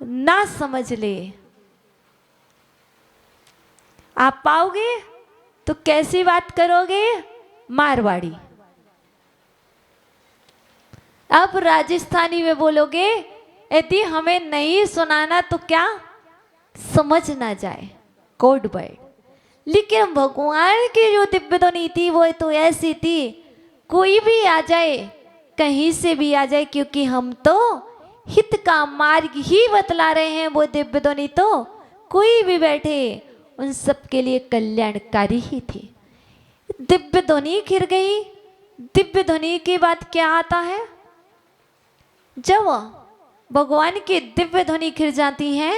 ना समझ ले। आप पाओगे तो कैसी बात करोगे? मारवाड़ी। अब राजस्थानी में बोलोगे, यदि हमें नहीं सुनाना तो क्या समझ ना जाए, कोड वर्ड। लेकिन भगवान की जो दिव्य ध्वनि थी वो तो ऐसी थी, कोई भी आ जाए, कहीं से भी आ जाए, क्योंकि हम तो हित का मार्ग ही बतला रहे हैं। वो दिव्य ध्वनि तो कोई भी बैठे उन सब के लिए कल्याणकारी ही थी। दिव्य ध्वनि खिर गई। दिव्य ध्वनि के बाद क्या आता है? जब भगवान की दिव्य ध्वनि खिर जाती है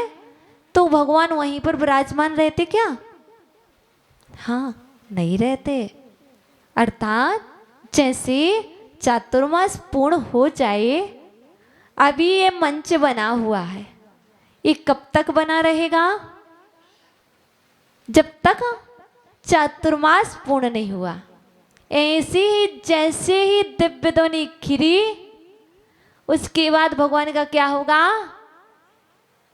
तो भगवान वहीं पर विराजमान रहते क्या? हाँ, नहीं रहते। अर्थात जैसे चातुर्मास पूर्ण हो जाए, अभी ये मंच बना हुआ है, ये कब तक बना रहेगा? जब तक चातुर्मास पूर्ण नहीं हुआ। ऐसे ही जैसे ही दिव्य ध्वनि खिरी, उसके बाद भगवान का क्या होगा?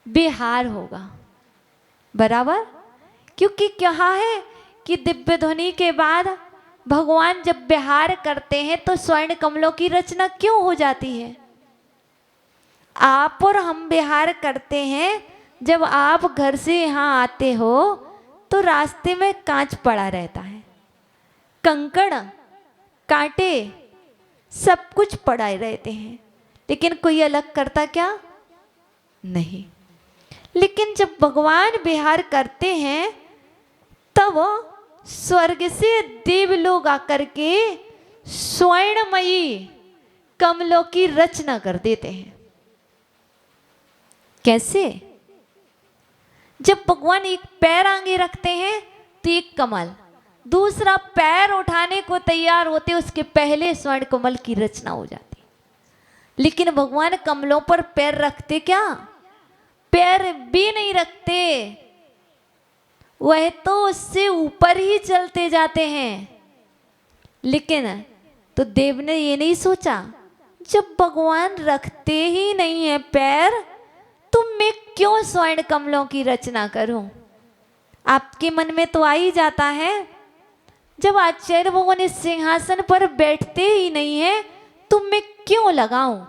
विहार होगा। बराबर? क्योंकि क्या है कि दिव्य ध्वनि के बाद भगवान जब विहार करते हैं तो स्वर्ण कमलों की रचना क्यों हो जाती है? आप और हम विहार करते हैं, जब आप घर से यहाँ आते हो तो रास्ते में कांच पड़ा रहता है, कंकड़ कांटे सब कुछ पड़े रहते हैं, लेकिन कोई अलग करता क्या? नहीं। लेकिन जब भगवान विहार करते हैं तब स्वर्ग से देव लोग आकर के स्वर्णमयी कमलों की रचना कर देते हैं। कैसे? जब भगवान एक पैर आगे रखते हैं तो एक कमल, दूसरा पैर उठाने को तैयार होते उसके पहले स्वर्ण कमल की रचना हो जाती। लेकिन भगवान कमलों पर पैर रखते क्या? पैर भी नहीं रखते, वह तो उससे ऊपर ही चलते जाते हैं। लेकिन तो देव ने ये नहीं सोचा, जब भगवान रखते ही नहीं है पैर, तो मैं क्यों स्वर्ण कमलों की रचना करूं? आपके मन में तो आ ही जाता है, जब आचार्य भगवान इस सिंहासन पर बैठते ही नहीं है तो मैं क्यों लगाऊं?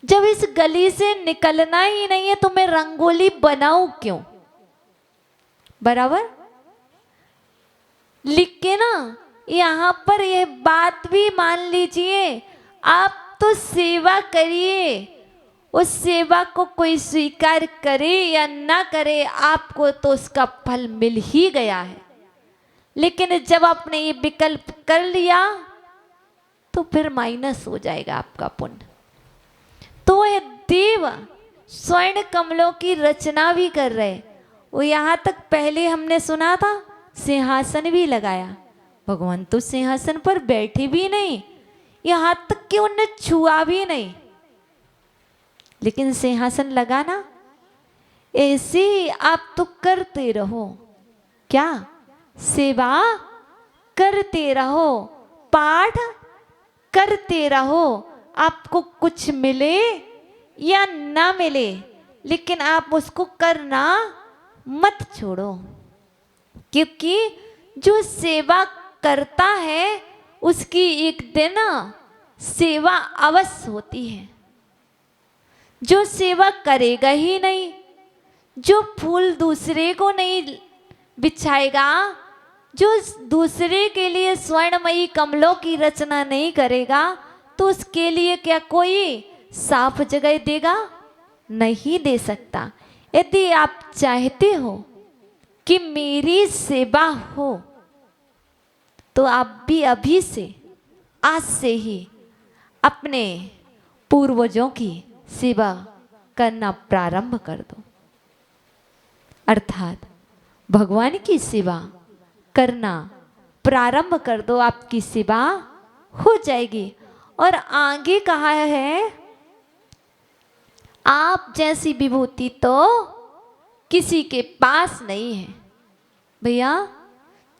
जब इस गली से निकलना ही नहीं है तो मैं रंगोली बनाऊं क्यों? बराबर? लिख के ना यहां पर यह बात भी मान लीजिए, आप तो सेवा करिए, उस सेवा को कोई स्वीकार करे या ना करे, आपको तो उसका फल मिल ही गया है। लेकिन जब आपने ये विकल्प कर लिया तो फिर माइनस हो जाएगा आपका पुण्य। तो वह देव स्वर्ण कमलों की रचना भी कर रहे। वो यहाँ तक पहले हमने सुना था सिंहासन भी लगाया, भगवान तो सिंहासन पर बैठे भी नहीं, यहाँ तक कि उन्हें छुआ भी नहीं, लेकिन सिंहासन लगाना ऐसे ही आप तो करते रहो। क्या? सेवा करते रहो, पाठ करते रहो, आपको कुछ मिले या ना मिले, लेकिन आप उसको करना मत छोड़ो। क्योंकि जो सेवा करता है उसकी एक दिन सेवा अवश्य होती है। जो सेवा करेगा ही नहीं, जो फूल दूसरे को नहीं बिछाएगा, जो दूसरे के लिए स्वर्णमयी कमलों की रचना नहीं करेगा, तो उसके लिए क्या कोई साफ जगह देगा? नहीं दे सकता। यदि आप चाहते हो कि मेरी सेवा हो तो आप भी अभी से, आज से ही अपने पूर्वजों की सेवा करना प्रारंभ कर दो। अर्थात भगवान की सेवा करना प्रारंभ कर दो, आपकी सेवा हो जाएगी। और आगे कहा है, आप जैसी विभूति तो किसी के पास नहीं है। भैया,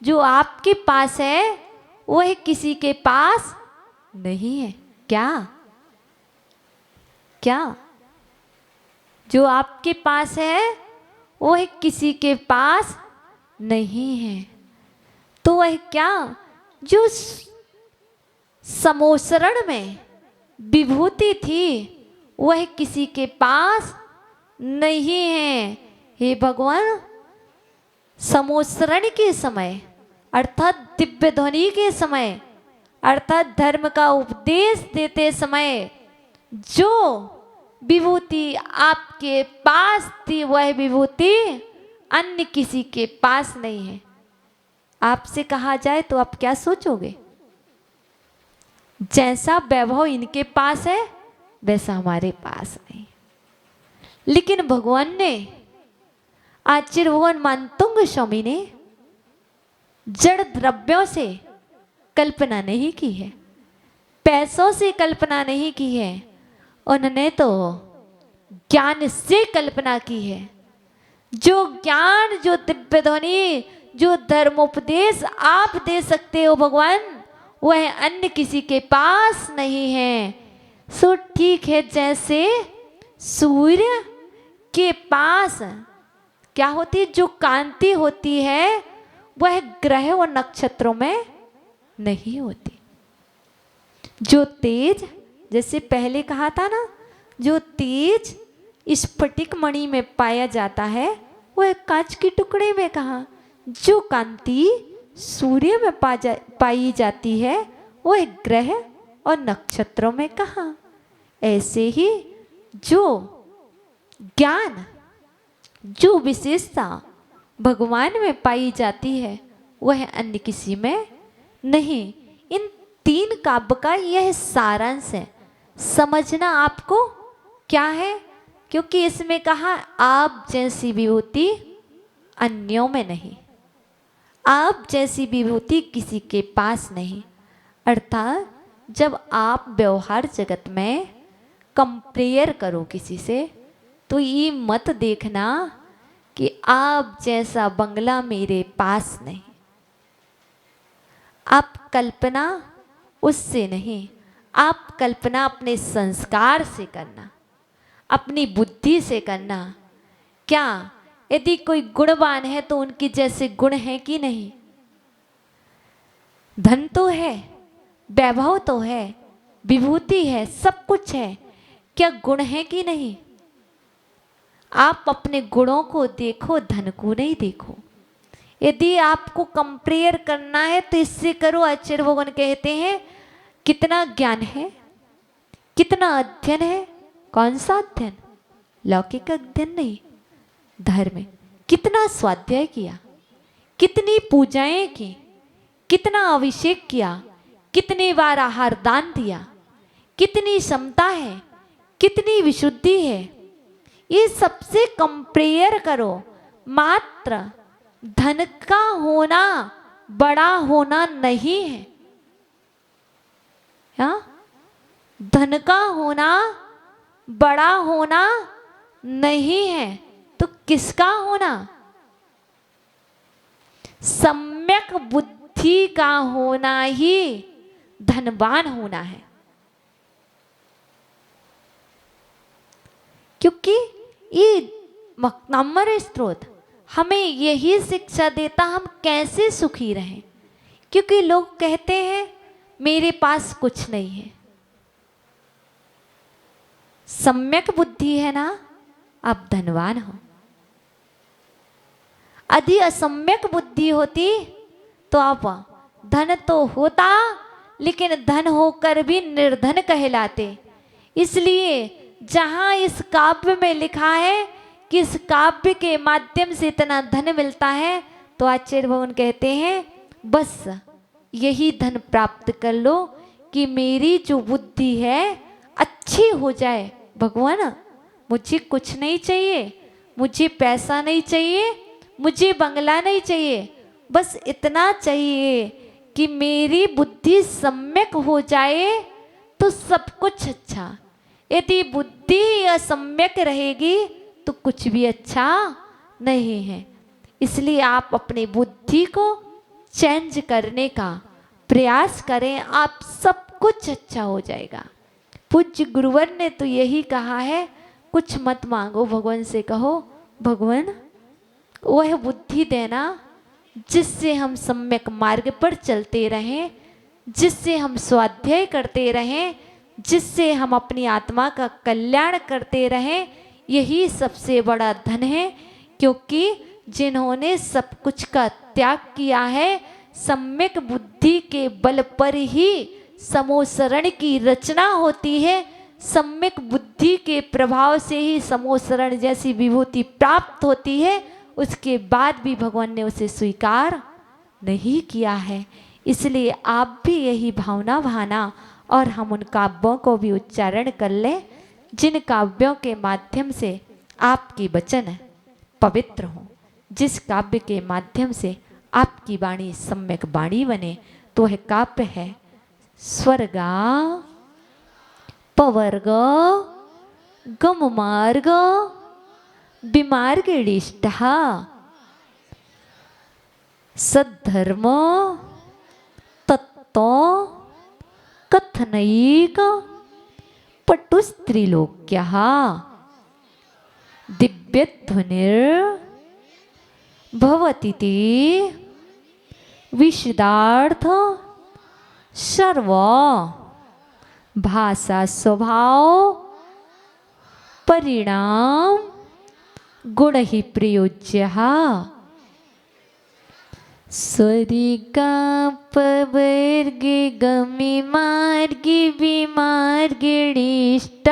जो आपके पास है वह किसी के पास नहीं है। क्या? क्या? जो आपके पास है वह किसी के पास नहीं है। तो वह क्या, जो समोसरण में विभूति थी वह किसी के पास नहीं है। हे भगवान, समोसरण के समय अर्थात दिव्य ध्वनि के समय अर्थात धर्म का उपदेश देते समय जो विभूति आपके पास थी वह विभूति अन्य किसी के पास नहीं है। आपसे कहा जाए तो आप क्या सोचोगे? जैसा वैभव इनके पास है वैसा हमारे पास नहीं। लेकिन भगवान ने, आचार्य भगवान मानतुंग स्वामी ने जड़ द्रव्यों से कल्पना नहीं की है, पैसों से कल्पना नहीं की है, उन्होंने तो ज्ञान से कल्पना की है। जो ज्ञान, जो दिव्य ध्वनि, जो धर्मोपदेश आप दे सकते हो भगवान, वह अन्य किसी के पास नहीं है। सो ठीक है, जैसे सूर्य के पास क्या होती है, जो कांति होती है वह ग्रह और नक्षत्रों में नहीं होती। जो तेज, जैसे पहले कहा था ना, जो तेज स्फटिक मणि में पाया जाता है वह कांच के टुकड़े में कहा। जो कांति सूर्य में पाई जाती है वह ग्रह और नक्षत्रों में कहा। ऐसे ही जो ज्ञान, जो विशेषता भगवान में पाई जाती है वह अन्य किसी में नहीं। इन तीन काव्य का यह सारांश है। समझना आपको क्या है, क्योंकि इसमें कहा आप जैसी विभूति अन्यों में नहीं, आप जैसी विभूति किसी के पास नहीं। अर्थात जब आप व्यवहार जगत में कंपेयर करो किसी से तो ये मत देखना कि आप जैसा बंगला मेरे पास नहीं। आप कल्पना उससे नहीं, आप कल्पना अपने संस्कार से करना, अपनी बुद्धि से करना। क्या यदि कोई गुणवान है तो उनके जैसे गुण हैं कि नहीं? धन तो है, वैभव तो है, विभूति है, सब कुछ है, क्या गुण है कि नहीं? आप अपने गुणों को देखो, धन को नहीं देखो। यदि आपको कंपेयर करना है तो इससे करो। आचार्य भगवान कहते हैं कितना ज्ञान है, कितना अध्ययन है। कौन सा अध्ययन? लौकिक अध्ययन नहीं, धर्म। कितना स्वाध्याय किया, कितनी पूजाएं की, कितना अभिषेक किया, कितनी बार आहार दान दिया, कितनी क्षमता है, कितनी विशुद्धि है, ये सबसे कंपेयर करो। मात्र धन का होना बड़ा होना नहीं है। हाँ? धन का होना बड़ा होना नहीं है तो किसका होना? सम्यक बुद्धि का होना ही धनवान होना है। क्योंकि ये मकनम्बर स्त्रोत हमें यही शिक्षा देता हम कैसे सुखी रहें। क्योंकि लोग कहते हैं मेरे पास कुछ नहीं है। सम्यक बुद्धि है ना, आप धनवान हो। यदि असम्यक बुद्धि होती तो आप धन तो होता लेकिन धन होकर भी निर्धन कहलाते। इसलिए जहां इस काव्य में लिखा है कि इस काव्य के माध्यम से इतना धन मिलता है तो आचार्य भगवान कहते हैं बस यही धन प्राप्त कर लो कि मेरी जो बुद्धि है अच्छी हो जाए। भगवान मुझे कुछ नहीं चाहिए, मुझे पैसा नहीं चाहिए, मुझे बंगला नहीं चाहिए, बस इतना चाहिए कि मेरी बुद्धि सम्यक हो जाए तो सब कुछ अच्छा। यदि बुद्धि असम्यक रहेगी तो कुछ भी अच्छा नहीं है। इसलिए आप अपनी बुद्धि को चेंज करने का प्रयास करें, आप सब कुछ अच्छा हो जाएगा। पूज्य गुरुवर ने तो यही कहा है, कुछ मत मांगो, भगवान से कहो भगवान वह बुद्धि देना जिससे हम सम्यक मार्ग पर चलते रहें, जिससे हम स्वाध्याय करते रहें, जिससे हम अपनी आत्मा का कल्याण करते रहें। यही सबसे बड़ा धन है, क्योंकि जिन्होंने सब कुछ का त्याग किया है, सम्यक बुद्धि के बल पर ही समोसरण की रचना होती है। सम्यक बुद्धि के प्रभाव से ही समोसरण जैसी विभूति प्राप्त होती है। उसके बाद भी भगवान ने उसे स्वीकार नहीं किया है। इसलिए आप भी यही भावना भाना और हम उन काव्यों को भी उच्चारण कर लें, जिन काव्यों के माध्यम से आपकी वचन पवित्र हो, जिस काव्य के माध्यम से आपकी वाणी सम्यक वाणी बने। तो वह काव्य है स्वर्गा पवर्ग गम मार्ग विमार्गेणिष्ठ सद्धर्म तत्व कथनैक पटुस्त्रिलोक्य दिव्यध्वनिर्भवतीति विशदार्थ सर्व भाषा स्वभाव परिणाम गुण ही प्रयोज्य। स्वरिका पवर्गे गमि मार्गे विमार्गेणिष्ठ